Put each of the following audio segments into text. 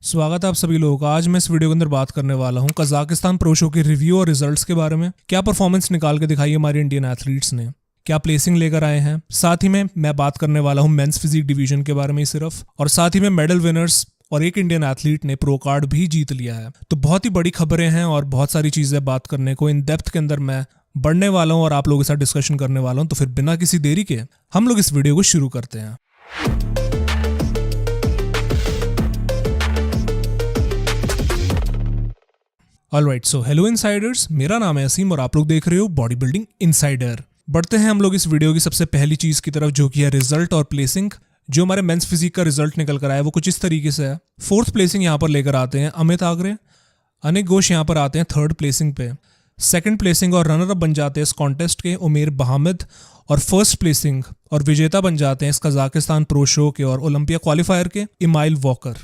स्वागत है आप सभी लोगों का। आज मैं इस वीडियो के अंदर बात करने वाला हूं कजाकिस्तान प्रो शो के रिव्यू और रिजल्ट्स के बारे में। क्या परफॉर्मेंस निकाल के दिखाई हमारे इंडियन एथलीट्स ने, क्या प्लेसिंग लेकर आए हैं। साथ ही में मैं बात करने वाला हूं मेंस फिजिक डिवीजन के बारे में सिर्फ, और साथ ही में मेडल विनर्स और एक इंडियन एथलीट ने प्रो कार्ड भी जीत लिया है। तो बहुत ही बड़ी खबरें हैं और बहुत सारी चीजें बात करने को इन डेप्थ के अंदर मैं बढ़ने वाला हूं और आप लोगों के साथ डिस्कशन करने वाला हूं। तो फिर बिना किसी देरी के हम लोग इस वीडियो को शुरू करते हैं। ऑलराइट, सो हेलो इनसाइडर्स, मेरा नाम है असीम और आप लोग देख रहे हो बॉडी बिल्डिंग इनसाइडर। बढ़ते हैं हम लोग इस वीडियो की सबसे पहली चीज की तरफ, जो कि है रिजल्ट और प्लेसिंग। जो हमारे मेंस फिजिक का रिजल्ट निकल कर आया वो कुछ इस तरीके से है। फोर्थ प्लेसिंग यहाँ पर लेकर आते हैं अमित आगरे। अनिक घोष यहाँ पर आते हैं थर्ड प्लेसिंग पे। सेकंड प्लेसिंग और रनर अप बन जाते हैं इस कॉन्टेस्ट के उमेर बहामिद, और फर्स्ट प्लेसिंग और विजेता बन जाते हैं इस कजाकिस्तान प्रो शो के और ओलंपिया क्वालिफायर के इमाइल वॉकर।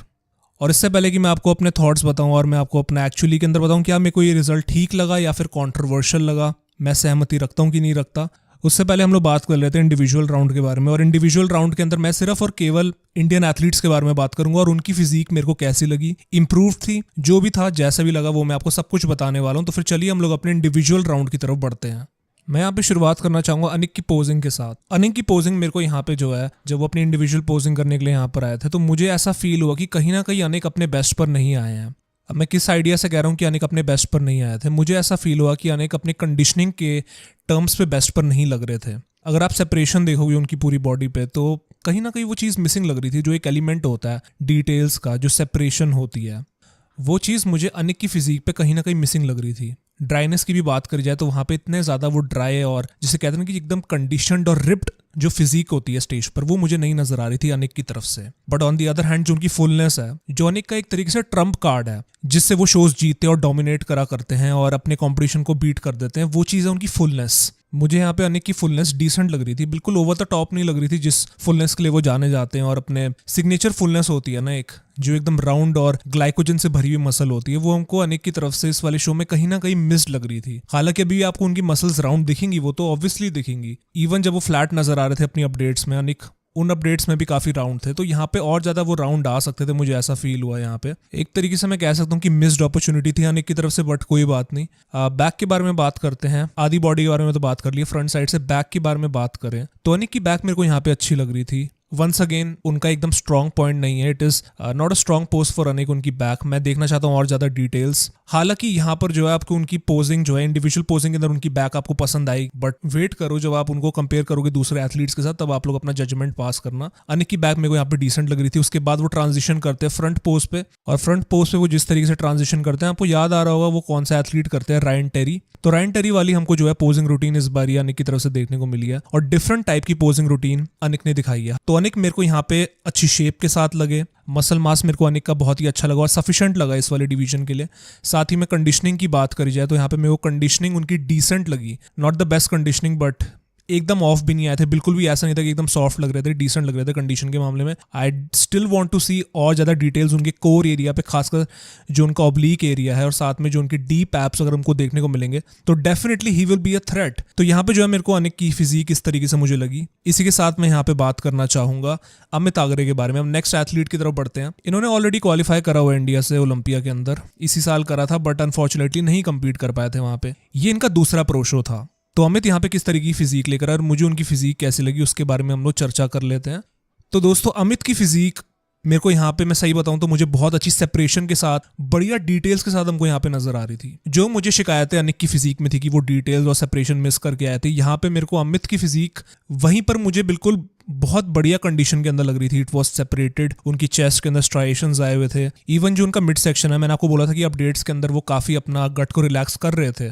और इससे पहले कि मैं आपको अपने थॉट्स बताऊं और मैं आपको अपना एक्चुअली के अंदर बताऊं क्या मेरे को ये रिजल्ट ठीक लगा या फिर कंट्रोवर्शियल लगा, मैं सहमति रखता हूं कि नहीं रखता, उससे पहले हम लोग बात कर लेते हैं इंडिविजुअल राउंड के बारे में। और इंडिविजुअल राउंड के अंदर मैं सिर्फ और केवल इंडियन एथलीट्स के बारे में बात करूंगा और उनकी फिजिक मेरे को कैसी लगी, इंप्रूव थी, जो भी था, जैसा भी लगा, वो मैं आपको सब कुछ बताने वाला हूं। तो फिर चलिए हम लोग अपने इंडिविजुअल राउंड की तरफ बढ़ते हैं। मैं यहाँ पे शुरुआत करना चाहूंगा अनिक की पोजिंग के साथ। अनिक की पोजिंग मेरे को यहाँ पे जो है, जब वो अपनी इंडिविजुअल पोजिंग करने के लिए यहाँ पर आए थे तो मुझे ऐसा फील हुआ कि कहीं ना कहीं अनिक अपने बेस्ट पर नहीं आए हैं। अब मैं किस आइडिया से कह रहा हूँ कि अनिक अपने बेस्ट पर नहीं आए थे, मुझे ऐसा फील हुआ कि अनिक अपनी कंडीशनिंग के टर्म्स पे बेस्ट पर नहीं लग रहे थे। अगर आप सेपरेशन देखोगे उनकी पूरी बॉडी पे तो कहीं ना कहीं वो चीज़ मिसिंग लग रही थी। जो एक एलिमेंट होता है डिटेल्स का, जो सेपरेशन होती है, वो चीज़ मुझे अनिक की फिजिक पे कहीं ना कहीं मिसिंग लग रही थी। ड्राइनेस की भी बात करी जाए तो वहाँ पे इतने ज़्यादा वो ड्राई और जिसे कहते हैं कि एकदम कंडीशनड और रिप्ड जो फिजिक होती है स्टेज पर, वो मुझे नहीं नजर आ रही थी अनिक की तरफ से। But on the other hand जो उनकी फुलनेस है, जो अनिक का एक तरीके से ट्रम्प कार्ड है जिससे वो शोज जीतते और डोमिनेट करा करते हैं और अपने कंपटीशन को बीट कर देते हैं, वो चीज़ है उनकी फुलनेस। मुझे यहाँ पे अनिक की फुलनेस डिसेंट लग रही थी, बिल्कुल ओवर द टॉप नहीं लग रही थी जिस फुलनेस के लिए वो जाने जाते हैं। और अपने सिग्नेचर फुलनेस होती है ना एक, जो एकदम राउंड और ग्लाइकोजन से भरी हुई मसल होती है, वो हमको अनिक की तरफ से इस वाले शो में कहीं ना कहीं मिस्ड लग रही थी। हालांकि अभी आपको उनकी मसल्स राउंड दिखेंगी, वो तो ऑब्वियसली दिखेंगी। इवन जब वो फ्लैट नजर आ रहे थे अपनी अपडेट्स में, अनिक उन अपडेट्स में भी काफी राउंड थे, तो यहाँ पे और ज्यादा वो राउंड आ सकते थे, मुझे ऐसा फील हुआ। यहाँ पे एक तरीके से मैं कह सकता हूँ कि मिस्ड अपॉर्चुनिटी थी अनिक की तरफ से, बट कोई बात नहीं। बैक के बारे में बात करते हैं। आधी बॉडी के बारे में तो बात कर ली, फ्रंट साइड से बैक के बारे में बात करें तो अनिक की बैक मेरे को यहाँ पे अच्छी लग रही थी। वंस अगेन उनका एकदम स्ट्रॉन्ग पॉइंट नहीं है, it is not a strong pose for Anik. उनकी बैक मैं देखना चाहता हूँ और ज्यादा डिटेल्स। हालांकि यहाँ पर जो है आपको उनकी पोजिंग जो है इंडिविजुअल पोजिंग के अंदर उनकी बैक आपको पसंद आई, बट वेट करो जब आप उनको कंपेयर करोगे दूसरे एथलीट्स के साथ, तब आप लोग अपना जजमेंट पास करना। अनिक की बैक मेरे को यहाँ पे डिसेंट लग रही थी। उसके बाद वो ट्रांजिशन करते हैं फ्रंट पोज पे, और फ्रंट पोज पे वो जिस तरीके से ट्रांजिशन करते हैं, आपको याद आ रहा होगा वो कौन सा एथलीट करते हैं, रायन टेरी। तो रायन टेरी वाली हमको जो है पोजिंग रूटीन इस बार अनिक की तरफ से देखने को मिली है, और डिफरेंट टाइप की पोजिंग रूटीन अनिक ने दिखाई है। तो अनिक मेरे को यहाँ पे अच्छी शेप के साथ लगे। मसल मास मेरे को अनिक का बहुत ही अच्छा लगा और सफिशिएंट लगा इस वाले डिवीजन के लिए। साथ ही में कंडीशनिंग की बात करी जाए तो यहाँ पे मेरे को कंडीशनिंग उनकी डिसेंट लगी। Not the best conditioning, but एकदम ऑफ भी नहीं आए थे, बिल्कुल भी ऐसा नहीं था कि एकदम सॉफ्ट लग रहे थे, डिसेंट लग रहे थे कंडीशन के मामले में। आई स्टिल वांट टू सी और ज़्यादा डिटेल्स उनके कोर एरिया पे, खासकर जो उनका ऑब्लीक एरिया है और साथ में जो उनके डीप एप्स अगर हमको देखने को मिलेंगे तो definitely he will be a threat. तो यहाँ पे जो है मेरे को अनिक की फिजिक इस तरीके से मुझे लगी। इसी के साथ मैं यहाँ पे बात करना चाहूंगा अमित आगरे के बारे में। हम नेक्स्ट एथलीट की तरफ बढ़ते हैं। इन्होंने ऑलरेडी क्वालिफाई करा हुआ इंडिया से ओलंपिया के अंदर, इसी साल करा था, बट अनफॉर्चुनेटली नहीं कंपीट कर पाए थे वहाँ पे। ये इनका दूसरा प्रो शो था। तो अमित यहाँ पे किस तरीके की फिजिक लेकर आए और मुझे उनकी फिजिक कैसी लगी उसके बारे में हम लोग चर्चा कर लेते हैं। तो दोस्तों अमित की फिजिक मेरे को यहाँ पे, मैं सही बताऊं तो मुझे बहुत अच्छी सेपरेशन के साथ, बढ़िया डिटेल्स के साथ हमको यहाँ पे नजर आ रही थी। जो मुझे शिकायतें अनिक की फिजिक में थी कि वो डिटेल्स और सेपरेशन मिस करके आए थे, यहाँ पे मेरे को अमित की फिजिक वहीं पर मुझे बिल्कुल बहुत बढ़िया कंडीशन के अंदर लग रही थी। इट वाज सेपरेटेड, उनकी चेस्ट के अंदर स्ट्राइएशंस आए हुए थे। इवन जो उनका मिड सेक्शन है, मैंने आपको बोला था कि अपडेट्स के अंदर वो काफ़ी अपना गट को रिलैक्स कर रहे थे।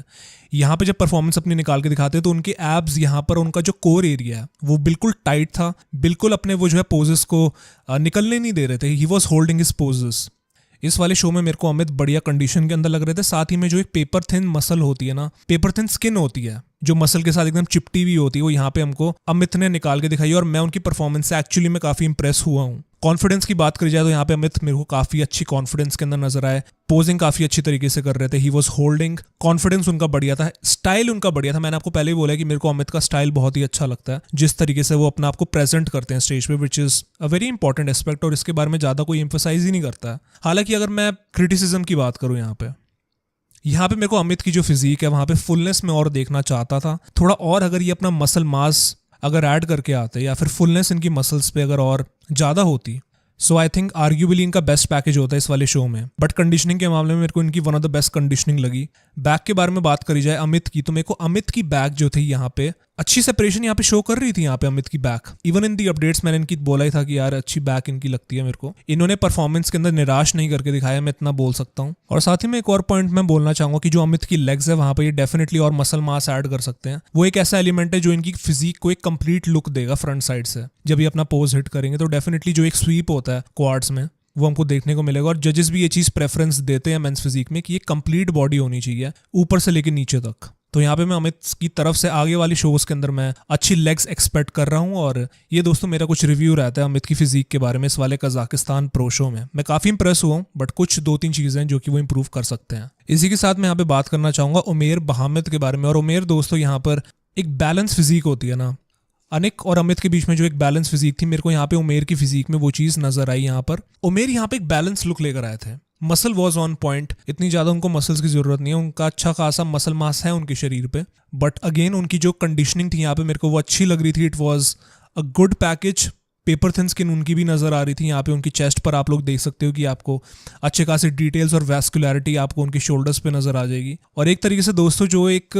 यहाँ पे जब परफॉर्मेंस अपनी निकाल के दिखाते तो उनके एब्स यहाँ पर, उनका जो कोर एरिया है वो बिल्कुल टाइट था, बिल्कुल अपने वो जो है पोजेस को निकलने नहीं दे रहे थे। He was holding his poses. इस वाले शो में मेरे को अमित बढ़िया कंडीशन के अंदर लग रहे थे। साथ ही में जो एक पेपर थिन मसल होती है ना, पेपर थिन स्किन होती है जो मसल के साथ एकदम चिपटी हुई होती है, वो यहाँ पे हमको अमित ने निकाल के दिखाई और मैं उनकी परफॉर्मेंस से एक्चुअली में काफी इंप्रेस हुआ हूँ। कॉन्फिडेंस की बात करी जाए तो यहाँ पे अमित मेरे को काफी अच्छी कॉन्फिडेंस के अंदर नजर आए, पोजिंग काफी अच्छी तरीके से कर रहे थे, ही वॉज होल्डिंग, कॉन्फिडेंस उनका बढ़िया था, स्टाइल उनका बढ़िया था। मैंने आपको पहले ही बोला कि मेरे को अमित का स्टाइल बहुत ही अच्छा लगता है, जिस तरीके से वो अपना आपको प्रेजेंट करते हैं स्टेज पे, which is a very important aspect, और इसके बारे में ज्यादा कोई एम्फोसाइज ही नहीं करता है। हालांकि अगर मैं क्रिटिसिज्म की बात करूँ यहाँ पे मेरे को अमित की जो फिजिक है वहां पे फुलनेस में और देखना चाहता था थोड़ा, और अगर ये अपना मसल मास अगर ऐड करके आते या फिर फुलनेस इनकी मसल्स पे अगर और ज़्यादा होती, सो आई थिंक आर्ग्यूबली इनका बेस्ट पैकेज होता है इस वाले शो में। बट कंडीशनिंग के मामले में मेरे को इनकी one of the best conditioning लगी। बैक के बारे में बात करी जाए अमित की, तो मेरे को अमित की बैक जो थी यहाँ पे अच्छी सेपरेशन यहाँ पे शो कर रही थी। यहाँ पे अमित की back, even in the updates मैंने इनकी बोला ही था कि यार अच्छी बैक इनकी लगती है मेरे को। इन्होंने परफॉर्मेंस के अंदर निराश नहीं करके दिखाया, मैं इतना बोल सकता हूँ। और साथ ही में एक और पॉइंट मैं बोलना चाहूंगा कि जो अमित की लेग्स है वहां पे ये डेफिनेटली और मसल मास ऐड कर सकते हैं। वो एक ऐसा एलिमेंट है जो इनकी फिजिक को एक कंप्लीट लुक देगा फ्रंट साइड से। जब ये अपना पोज हिट करेंगे तो डेफिनेटली जो एक स्वीप होता है क्वाड्स में वो हमको देखने को मिलेगा। और जजेस भी ये चीज प्रेफरेंस देते हैं मेंस फिजिक में कि ये कंप्लीट बॉडी होनी चाहिए ऊपर से लेकर नीचे तक। तो यहाँ पे मैं अमित की तरफ से आगे वाली शोज के अंदर मैं अच्छी लेग्स एक्सपेक्ट कर रहा हूँ। और ये दोस्तों मेरा कुछ रिव्यू रहता है अमित की फिजिक के बारे में इस वाले कजाकिस्तान प्रो शो में। मैं काफी इंप्रेस हुआ हूँ, बट कुछ 2-3 चीजें जो कि वो इंप्रूव कर सकते हैं। इसी के साथ मैं यहाँ पे बात करना चाहूंगा उमेर बहामद के बारे में। और उमेर दोस्तों यहाँ पर एक बैलेंस फिजिक होती है ना, अनिक और अमित के बीच में जो एक बैलेंस फिजिक थी, मेरे को यहाँ पे उमेर की फिजिक में वो चीज नजर आई। यहाँ पर उमेर यहाँ पे एक बैलेंस लुक लेकर आए थे, मसल वॉज ऑन पॉइंट, इतनी ज्यादा उनको मसल्स की जरूरत नहीं है, उनका अच्छा खासा मसल मास है उनके शरीर पे। बट अगेन उनकी जो कंडीशनिंग थी यहाँ पे मेरे को वो अच्छी लग रही थी। It was a good package. Paper thin skin उनकी भी नजर आ रही थी। यहाँ पे उनकी चेस्ट पर आप लोग देख सकते हो कि आपको अच्छे खासे डिटेल्स और वैस्कुलैरिटी आपको उनकी शोल्डर्स पे नजर आ जाएगी। और एक तरीके से दोस्तों जो एक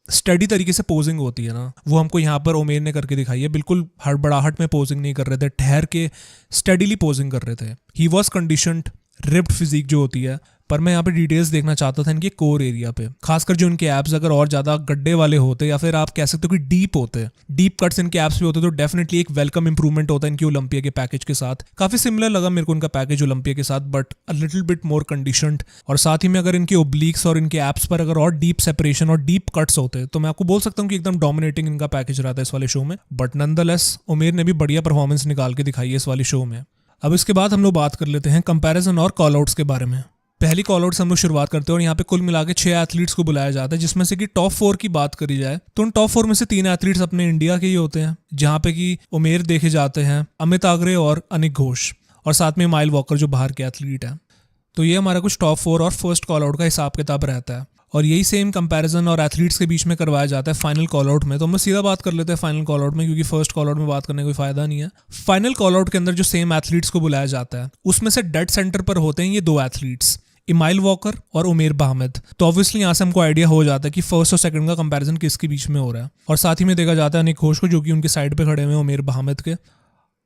स्टडी तरीके से पोजिंग होती है ना, वो हमको यहाँ पर उमेर ने करके दिखाई है। बिल्कुल हड़बड़ाहट में पोजिंग नहीं कर रहे थे, ठहर के स्टडीली पोजिंग कर रहे थे। He was conditioned, ripped physique जो होती है। पर मैं यहाँ पे डिटेल्स देखना चाहता था इनके कोर एरिया पे, खासकर जो इनके एब्स अगर और ज्यादा गड्ढे वाले होते या फिर आप कह सकते हो कि डीप होते, डीप कट्स इनके एब्स पे होते, तो डेफिनेटली एक वेलकम इंप्रूवमेंट होता है इनकी ओलंपिया के पैकेज के साथ। काफी सिमिलर लगा मेरे को इनका पैकेज ओलंपिया के साथ, but a little bit more conditioned. और साथ ही में अगर इनके ओब्लिक्स और इनके एब्स पर अगर और डीप सेपरेशन और डीप कट्स होते तो मैं आपको बोल सकता हूँ कि एकदम डोमिनेटिंग इनका पैकेज रहता है इस वाले शो में। बट नॉनदलेस उमेर ने भी बढ़िया परफॉर्मेंस निकाल के दिखाई है इस वाले शो में। अब इसके बाद हम लोग बात कर लेते हैं कंपैरिजन और कॉल आउट्स के बारे में। पहली कॉल आउट से हम लोग शुरुआत करते हैं और यहाँ पे कुल मिला के 6 एथलीट्स को बुलाया जाता है, जिसमें से कि टॉप 4 की बात करी जाए तो उन टॉप 4 में से 3 एथलीट्स अपने इंडिया के ही होते हैं, जहाँ पे कि उमेर देखे जाते हैं, अमित आगरे और अनिक घोष, और साथ में माइल वॉकर जो बाहर के एथलीट है। तो ये हमारा कुछ टॉप 4 और फर्स्ट कॉल आउट का हिसाब किताब रहता है। और यही सेम कंपैरिजन और एथलीट्स के बीच में करवाया जाता है फाइनल कॉल आउट में। तो हम लोग सीधा बात कर लेते हैं फाइनल कॉल आउट में, क्योंकि फर्स्ट कॉल आउट में बात करने का कोई फायदा नहीं है। फाइनल कॉल आउट के अंदर जो सेम एथलीट्स को बुलाया जाता है उसमें से डेड सेंटर पर होते हैं ये 2 एथलीट्स, इमाइल वॉकर और उमेर बहामद। तो ऑब्वियसली यहाँ से हमको आइडिया हो जाता है कि फर्स्ट और सेकंड का कंपैरिजन किसके बीच में हो रहा है। और साथ ही में देखा जाता है अनिक घोष को, जो कि उनके साइड पे खड़े हुए हैं उमेर बहामद के।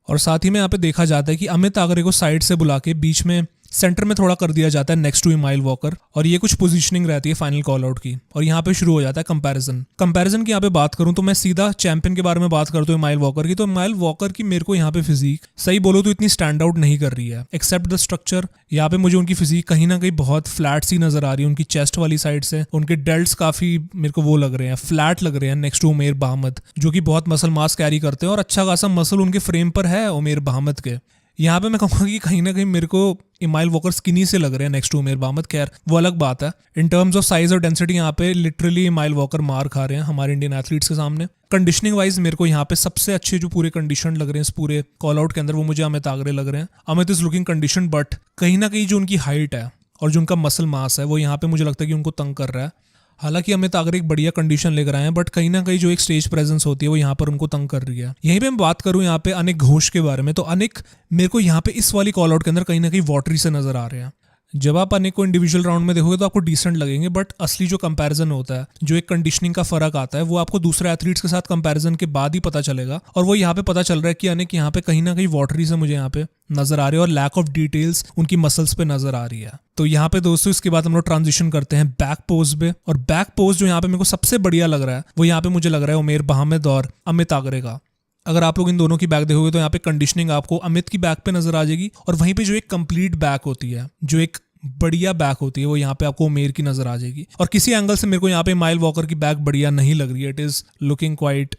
और साथ ही में यहाँ पे देखा जाता है कि अमित आगरे को साइड से बुला के बीच में सेंटर में थोड़ा कर दिया जाता है नेक्स्ट टू इमाइल वॉकर। और ये कुछ पोजीशनिंग रहती है फाइनल कॉल आउट की। और यहाँ पे शुरू हो जाता है कंपैरिजन की यहाँ पे बात करूं तो मैं सीधा चैंपियन के बारे में बात करता हूँ इमाइल वॉकर की। तो इमाइल वॉकर की मेरे को यहाँ पे फिजिक सही बोलो तो इतनी स्टैंड आउट नहीं कर रही है, एक्सेप्ट द स्ट्रक्चर। यहाँ पे मुझे उनकी फिजिक कहीं ना कहीं बहुत फ्लैट सी नजर आ रही है। उनकी चेस्ट वाली साइड से उनके डेल्ट्स काफी मेरे को वो लग रहे हैं, फ्लैट लग रहे हैं नेक्स्ट टू उमेर बहामद, जो कि बहुत मसल मास कैरी करते हैं और अच्छा खासा मसल उनके फ्रेम पर है उमेर बहामद के। यहाँ पे मैं कहूँगा कि कहीं ना कहीं मेरे को इमाइल वॉकर स्किनी से लग रहे हैं नेक्स्ट टू उमेर बहामद। खैर वो अलग बात है। इन टर्म्स ऑफ साइज और डेंसिटी यहाँ पे लिटरली इमाइल वॉकर मार खा रहे हैं हमारे इंडियन एथलीट्स के सामने। कंडीशनिंग वाइज मेरे को यहाँ पे सबसे अच्छे जो पूरे कंडीशन लग रहे हैं इस पूरे कॉल आउट के अंदर, वो मुझे अमित आगरे लग रहे हैं। Amit is looking condition, but कहीं ना कहीं जो उनकी हाइट है और जो उनका मसल मास है वो यहाँ पे मुझे लगता है कि उनको तंग कर रहा है। हालांकि अमित आगरे एक बढ़िया कंडीशन लेकर आए हैं, बट कहीं ना कहीं जो एक स्टेज प्रेजेंस होती है वो यहाँ पर उनको तंग कर रही है। यहीं पे मैं बात करूं यहाँ पे अनिक घोष के बारे में, तो अनिक मेरे को यहाँ पे इस वाली कॉल आउट के अंदर कहीं ना कहीं वॉटरी से नजर आ रहे हैं। जब आप अनिक को इंडिविजुअल राउंड में देखोगे तो आपको डिसेंट लगेंगे, बट असली जो कंपैरिजन होता है, जो एक कंडीशनिंग का फर्क आता है, वो आपको दूसरे एथलीट्स के साथ कंपैरिजन के बाद ही पता चलेगा। और वो यहाँ पे पता चल रहा है कि अनिक यहाँ पे कहीं ना कहीं वॉटरी से मुझे यहाँ पे नजर आ रहे हैं और लैक ऑफ डिटेल्स उनकी मसल्स पे नजर आ रही है। तो यहाँ पे दोस्तों इसके बाद हम लोग ट्रांजिशन करते हैं बैक पोज पे। और बैक पोज जो यहाँ पे मेरे को सबसे बढ़िया लग रहा है वो यहाँ पे मुझे लग रहा है उमेर बहामद और अमित आगरे का। अगर आप लोग इन दोनों की बैक देखोगे तो यहाँ पे कंडीशनिंग आपको अमित की बैक पे नजर आ जाएगी, और वहीं पे जो एक कंप्लीट बैक होती है, जो एक बढ़िया बैक होती है, वो यहाँ पे आपको उमेर की नजर आ जाएगी। और किसी एंगल से मेरे को यहाँ पे माइल वॉकर की बैक बढ़िया नहीं लग रही है। इट इज लुकिंग क्वाइट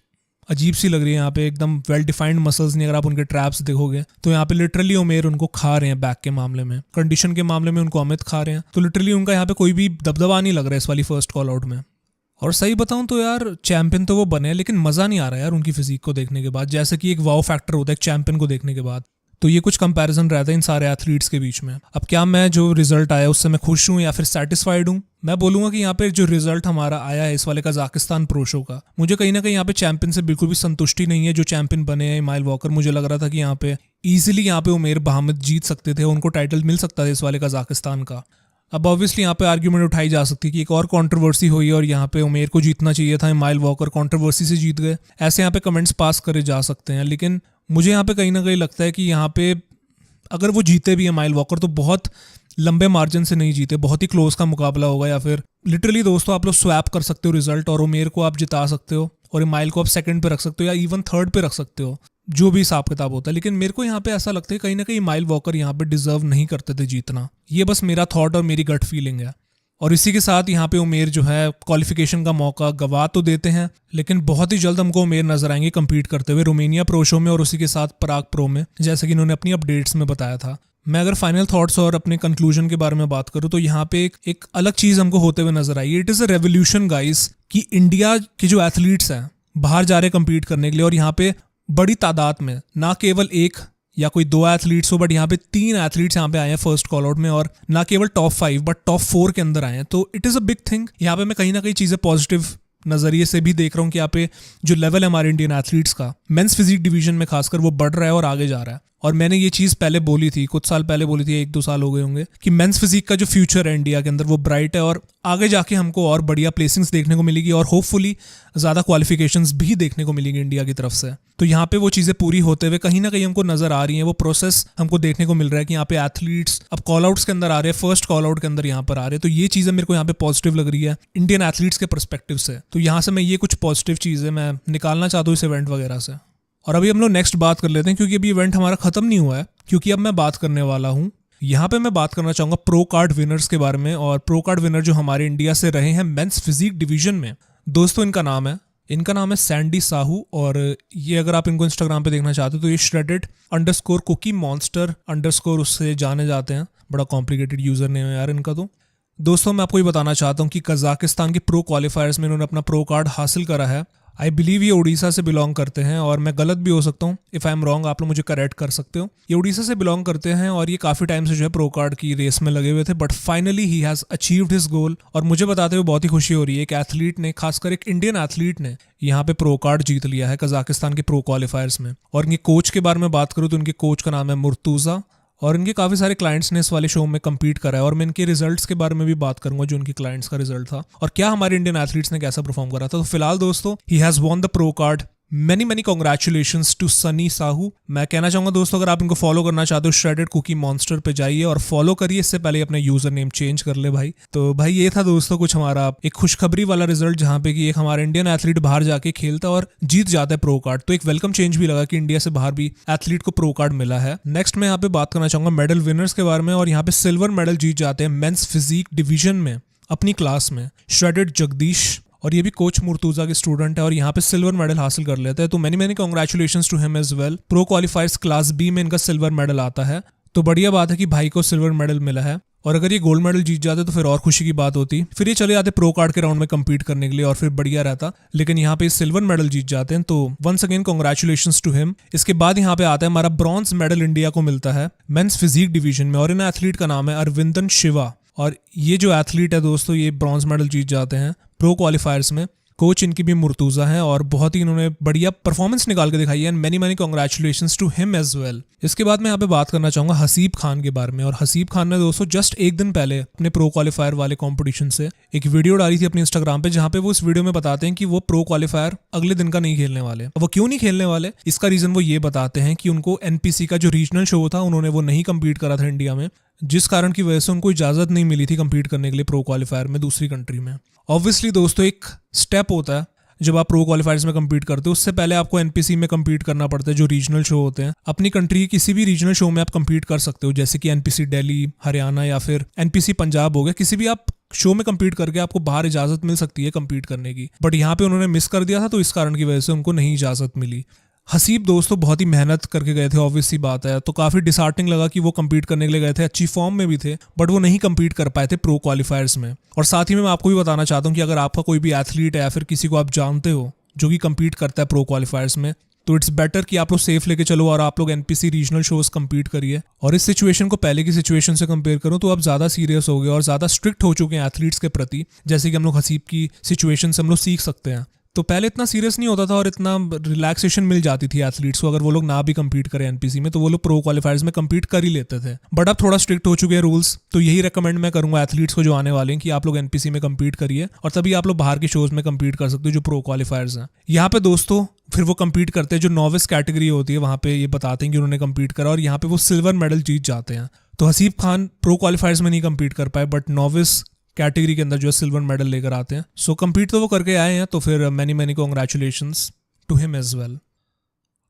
अजीब सी लग रही है यहाँ पे, एकदम वेल डिफाइंड मसल्स नहीं। अगर आप उनके ट्रैप्स देखोगे तो यहाँ पे लिटरली उमेर उनको खा रहे हैं बैक के मामले में, कंडीशन के मामले में उनको अमित खा रहे हैं। तो लिटरली उनका यहाँ पे कोई भी दबदबा नहीं लग रहा है इस वाली फर्स्ट कॉल आउट में। और सही बताऊं तो यार चैंपियन तो वो बने, लेकिन मजा नहीं आ रहा यार उनकी फिजिक को देखने के बाद, जैसे कि एक वाव फैक्टर होता है एक चैंपियन को देखने के बाद। तो ये कुछ कंपैरिजन रहता है इन सारे एथलीट्स के बीच में। अब क्या मैं जो रिजल्ट आया उससे मैं खुश हूँ या फिर सेटिस्फाइड हूँ? मैं बोलूंगा कि यहाँ पे जो रिजल्ट हमारा आया है इस वाले कजाकिस्तान प्रो शो का, मुझे कहीं ना कहीं यहाँ पे चैंपियन से बिल्कुल भी संतुष्टि नहीं है। जो चैंपियन बने हैं इमाइल वॉकर, मुझे लग रहा था कि यहाँ पे इजीली यहाँ पे उमेर बहामद जीत सकते थे, उनको टाइटल मिल सकता था इस वाले कजाकिस्तान का। अब ऑब्वियसली यहाँ पे आर्ग्यूमेंट उठाई जा सकती है कि एक और कंट्रोवर्सी हुई और यहाँ पे उमेर को जीतना चाहिए था, इमाइल वॉकर कंट्रोवर्सी से जीत गए, ऐसे यहाँ पे कमेंट्स पास करे जा सकते हैं। लेकिन मुझे यहाँ पे कहीं ना कहीं लगता है कि यहाँ पे अगर वो जीते भी इमाइल वॉकर तो बहुत लंबे मार्जिन से नहीं जीते, बहुत ही क्लोज का मुकाबला होगा। या फिर लिटरली दोस्तों आप लोग स्वैप कर सकते हो रिजल्ट, और उमेर को आप जिता सकते हो और इमाइल को आप सेकंड पे रख सकते हो या इवन थर्ड पे रख सकते हो, जो भी हिसाब किताब होता है। लेकिन मेरे को यहाँ पे ऐसा लगता है कहीं ना कहीं इमाइल वॉकर यहाँ पे डिजर्व नहीं करते थे जीतना। ये बस मेरा थॉट और मेरी गट फीलिंग है। और इसी के साथ यहाँ पे उमेर जो है क्वालिफिकेशन का मौका गवा तो देते हैं, लेकिन बहुत ही जल्द हमको उमेर नजर आएंगे कम्पीट करते हुए रोमानिया प्रो शो में और उसी के साथ पराग प्रो में, जैसे कि इन्होंने अपनी अपडेट्स में बताया था। मैं अगर फाइनल थॉट्स और अपने कंक्लूजन के बारे में बात करूं तो यहाँ पे एक अलग चीज हमको होते हुए नजर आई। It is a revolution guys कि इंडिया के जो एथलीट्स हैं बाहर जा रहे हैं कम्पीट करने के लिए, और यहाँ पे बड़ी तादाद में, ना केवल एक या कोई दो एथलीट्स हो, बट यहाँ पे 3 एथलीट्स यहाँ पे आए हैं फर्स्ट कॉल आउट में, और ना केवल टॉप 5 बट टॉप 4 के अंदर आए हैं। तो it is a big thing. यहाँ पे मैं कहीं ना कहीं चीज़ें पॉजिटिव नजरिए से भी देख रहा हूँ कि यहाँ पे जो लेवल है हमारे इंडियन एथलीट्स का मेंस फिजिक डिवीजन में खासकर, वो बढ़ रहा है और आगे जा रहा है। और मैंने ये चीज़ पहले बोली थी, कुछ साल पहले बोली थी, 1-2 साल हो गए होंगे, कि मेंस फिजिक का जो फ्यूचर है इंडिया के अंदर वो ब्राइट है और आगे जाके हमको और बढ़िया प्लेसिंग्स देखने को मिलेगी और होपफुली ज़्यादा क्वालिफिकेशंस भी देखने को मिलेंगी इंडिया की तरफ से। तो यहाँ पे वो चीज़ें पूरी होते हुए कहीं ना कहीं हमको नजर आ रही हैं, वो प्रोसेस हमको देखने को मिल रहा है कि यहाँ पे एथलीट्स अब कॉल आउट्स के अंदर आ रहे हैं, फर्स्ट कॉल आउट के अंदर यहाँ पर आ रहे हैं। तो ये चीज़ें मेरे को यहाँ पे पॉजिटिव लग रही है इंडियन एथलीट्स के परस्पेक्टिव से। तो यहाँ से मैं ये कुछ पॉजिटिव चीज़ें मैं निकालना चाहता हूँ इस इवेंट वगैरह से। और अभी हम लोग नेक्स्ट बात कर लेते हैं, क्योंकि अभी इवेंट हमारा खत्म नहीं हुआ है, क्योंकि अब मैं बात करने वाला हूँ, यहाँ पे मैं बात करना चाहूँगा प्रो कार्ड विनर्स के बारे में। और प्रो कार्ड विनर जो हमारे इंडिया से रहे हैं मेंस फिजिक डिवीजन में, दोस्तों इनका नाम है सैंडी साहू। और ये अगर आप इनको इंस्टाग्राम पे देखना चाहते हो तो ये shredded_cookie monster_ उससे जाने जाते हैं। बड़ा कॉम्प्लिकेटेड यूजर नेम है यार इनका। तो दोस्तों मैं आपको ये बताना चाहता हूँ कि कजाकिस्तान के प्रो क्वालिफायर्स में इन्होंने अपना प्रो कार्ड हासिल करा है। आई बिलीव ये उड़ीसा से बिलोंग करते हैं, और मैं गलत भी हो सकता हूँ, इफ़ आई एम रॉन्ग आप लोग मुझे करेक्ट कर सकते हो। ये उड़ीसा से बिलोंग करते हैं और ये काफ़ी टाइम से जो है प्रो कार्ड की रेस में लगे हुए थे, but finally he has achieved his goal. और मुझे बताते हुए बहुत ही खुशी हो रही है, एक एथलीट ने, खासकर एक इंडियन एथलीट ने यहाँ पे प्रो कार्ड जीत लिया है कजाकिस्तान के प्रो क्वालिफायर्स में। और इनके कोच के बारे में बात करूँ तो इनके कोच का नाम है मुर्तुज़ा, और इनके काफ़ी सारे क्लाइंट्स ने इस वाले शो में कम्पीट करा है। और मैं इनके रिजल्ट्स के बारे में भी बात करूंगा, जो इनके क्लाइंट्स का रिजल्ट था और क्या हमारे इंडियन एथलीट्स ने कैसा परफॉर्म करा था। तो फिलहाल दोस्तों he has won the pro card. Many congratulations to Sunny Sahu. मैं कहना चाहूंगा दोस्तों, अगर आप इनको फॉलो करना चाहते हो shredded_cookie_monster पे जाइए और फॉलो करिए, इससे पहले अपना यूजर नेम चेंज कर ले भाई। तो भाई ये था दोस्तों कुछ हमारा एक खुशखबरी वाला रिजल्ट, जहाँ पे कि एक हमारा इंडियन एथलीट बाहर जाके खेलता और जीत जाता है प्रो कार्ड। तो एक वेलकम चेंज भी लगा कि इंडिया से बाहर भी एथलीट को प्रो कार्ड मिला है। नेक्स्ट मैं यहाँ पे बात करना चाहूंगा मेडल विनर्स के बारे में, और यहाँ पे सिल्वर मेडल जीत जाते हैं मेंस फिजिक डिवीजन में अपनी क्लास में shredded जगदीश, और ये भी कोच मुर्तुज़ा के स्टूडेंट है और यहाँ पे सिल्वर मेडल हासिल कर लेता है। तो many congratulations to him as well. Pro qualifiers class B में इनका सिल्वर मेडल आता है, तो बढ़िया बात है कि भाई को सिल्वर मेडल मिला है। और अगर ये गोल्ड मेडल जीत जाते तो फिर और खुशी की बात होती, फिर ये चले जाते प्रो कार्ड के राउंड में कम्पीट करने के लिए और फिर बढ़िया रहता। लेकिन यहाँ पे सिल्वर मेडल जीत जाते हैं, तो once again congratulations to him. इसके बाद यहाँ पे आता है हमारा ब्रॉन्ज मेडल इंडिया को मिलता है मेंस फिजिक डिवीजन में, और इन एथलीट का नाम है अरविंदन शिवा। और ये जो एथलीट है दोस्तों, ये ब्रॉन्ज मेडल जीत जाते हैं प्रो क्वालिफायर्स में। कोच इनकी भी मुर्तुज़ा है और बहुत ही इन्होंने बढ़िया परफॉर्मेंस निकाल के दिखाई है, and many congratulations to him as well. इसके बाद मैं यहाँ पे बात करना चाहूंगा हसीब खान के बारे में। और हसीब खान ने दोस्तों जस्ट एक दिन पहले अपने प्रो क्वालिफायर वाले कंपटीशन से एक वीडियो डाली थी अपने इंस्टाग्राम पे, जहाँ पे वो इस वीडियो में बताते हैं कि वो प्रो क्वालिफायर अगले दिन का नहीं खेलने वाले। वो क्यों नहीं खेलने वाले, इसका रीजन वो ये बताते हैं कि उनको एनपीसी का जो रीजनल शो था उन्होंने वो नहीं कम्पीट करा था इंडिया में, जिस कारण की वजह से उनको इजाजत नहीं मिली थी कम्पीट करने के लिए प्रो क्वालिफायर में दूसरी कंट्री में। ऑब्वियसली दोस्तों एक स्टेप होता है जब आप प्रो क्वालिफायर्स में कम्पीट करते हो, उससे पहले आपको एनपीसी में कम्पीट करना पड़ता है, जो रीजनल शो होते हैं। अपनी कंट्री की किसी भी रीजनल शो में आप कम्पीट कर सकते हो, जैसे कि एनपीसी दिल्ली, हरियाणा या फिर एनपीसी पंजाब हो गया, किसी भी आप शो में कम्पीट करके आपको बाहर इजाजत मिल सकती है कम्पीट करने की, बट यहाँ पे उन्होंने मिस कर दिया था, तो इस कारण की वजह से उनको नहीं इजाजत मिली। हसीब दोस्तों बहुत ही मेहनत करके गए थे, ऑब्वियस सी बात है, तो काफ़ी डिसहार्टनिंग लगा कि वो कम्पीट करने के लिए गए थे, अच्छी फॉर्म में भी थे, बट वो नहीं कम्पीट कर पाए थे प्रो क्वालिफायर्स में। और साथ ही में मैं आपको भी बताना चाहता हूँ कि अगर आपका कोई भी एथलीट है या फिर किसी को आप जानते हो जो कि कम्पीट करता है प्रो क्वालिफायर्स में, तो इट्स बेटर कि आप लोग सेफ लेके चलो और आप लोग एनपीसी रीजनल शोज कम्पीट करिए। और इस सिचुएशन को पहले की सिचुएशन से कंपेयर करो तो आप ज़्यादा सीरियस हो गए और ज़्यादा स्ट्रिक्ट हो चुके हैं एथलीट्स के प्रति, जैसे कि हम लोग हसीब की सिचुएशन से हम लोग सीख सकते हैं। तो पहले इतना सीरियस नहीं होता था और इतना रिलैक्सेशन मिल जाती थी एथलीट्स को, अगर वो लोग ना भी कम्पीट करें एनपीसी में तो वो लोग प्रो क्वालिफायर्स में कम्पीट कर ही लेते थे। बट अब थोड़ा स्ट्रिक्ट हो चुके हैं रूल्स, तो यही रेकमेंड मैं करूंगा एथलीट्स को जो आने वाले हैं कि आप लोग एनपीसी में कम्पीट करिए और तभी आप लोग बाहर के शोज में कम्पीट कर सकते हो जो प्रो क्वालिफायर्स हैं। यहाँ पे दोस्तों फिर वो कम्पीट करते हैं, जो नॉविस कैटेगरी होती है वहाँ पे ये बताते हैं कि उन्होंने कम्पीट करा और यहाँ पे वो सिल्वर मेडल जीत जाते हैं। तो हसीब खान प्रो क्वालिफायर्स में नहीं कम्पीट कर पाए, बट नॉविस कैटेगरी के अंदर जो है सिल्वर मेडल लेकर आते हैं। सो कम्पीट तो वो करके आए हैं, तो फिर many congratulations to him as well.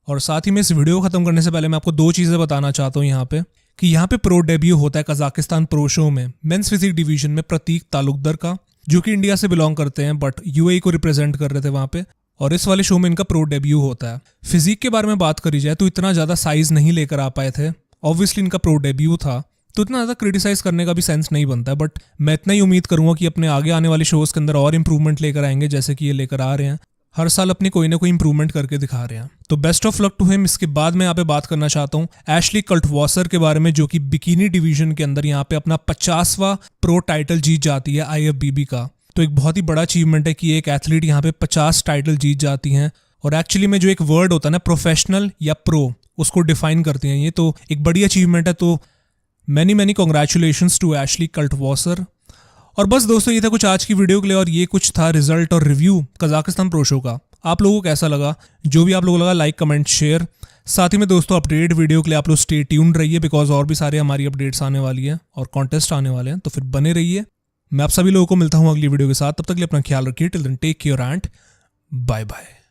और साथ ही में इस वीडियो को खत्म करने से पहले मैं आपको दो चीज़ें बताना चाहता हूँ यहाँ पे, कि यहाँ पे प्रो डेब्यू होता है कजाकिस्तान प्रो शो में मेंस फिजिक डिवीजन में प्रतीक तालुकदर का, जो कि इंडिया से बिलोंग करते हैं बट यूएई को रिप्रेजेंट कर रहे थे वहाँ पे, और इस वाले शो में इनका प्रो डेब्यू होता है। फिजिक के बारे में बात करी जाए तो इतना ज़्यादा साइज नहीं लेकर आ पाए थे, ऑब्वियसली इनका प्रो डेब्यू था तो इतना ज़्यादा क्रिटिसाइज करने का भी सेंस नहीं बनता है, बट मैं इतना ही उम्मीद करूंगा कि अपने आगे आने वाले शोज़ के अंदर और इंप्रूवमेंट लेकर आएंगे, जैसे कि ये लेकर आ रहे हैं, हर साल अपनी कोई ना कोई इंप्रूवमेंट करके दिखा रहे हैं। तो best of luck to him. इसके बाद मैं यहाँ पे बात करना चाहता हूँ एशली कल्टवासर के बारे में, जो कि बिकिनी डिवीजन के अंदर यहाँ पे अपना 50वां प्रो टाइटल जीत जाती है IFBB का। तो एक बहुत ही बड़ा अचीवमेंट है कि एक एथलीट यहाँ पे 50 टाइटल जीत जाती हैं। और एक्चुअली में जो एक वर्ड होता है ना प्रोफेशनल या प्रो, उसको डिफाइन करती हैं ये, तो एक बड़ी अचीवमेंट है। तो मैनी कॉन्ग्रेचुलेशंस टू एशली कल्टवासर। और बस दोस्तों ये था कुछ आज की वीडियो के लिए, और ये कुछ था रिजल्ट और रिव्यू कजाकिस्तान प्रो शो का। आप लोगों को कैसा लगा? जो भी आप लोगों को लगा लाइक कमेंट शेयर। साथ ही में दोस्तों अपडेट वीडियो के लिए आप लोग स्टे ट्यून्ड रहिए, बिकॉज और भी सारे हमारी अपडेट्स आने वाली है और कॉन्टेस्ट आने वाले हैं, तो फिर बने रहिए। मैं आप सभी लोगों को मिलता हूँ अगली वीडियो के साथ, तब तक के लिए अपना ख्याल रखिए। Till then take care and bye bye.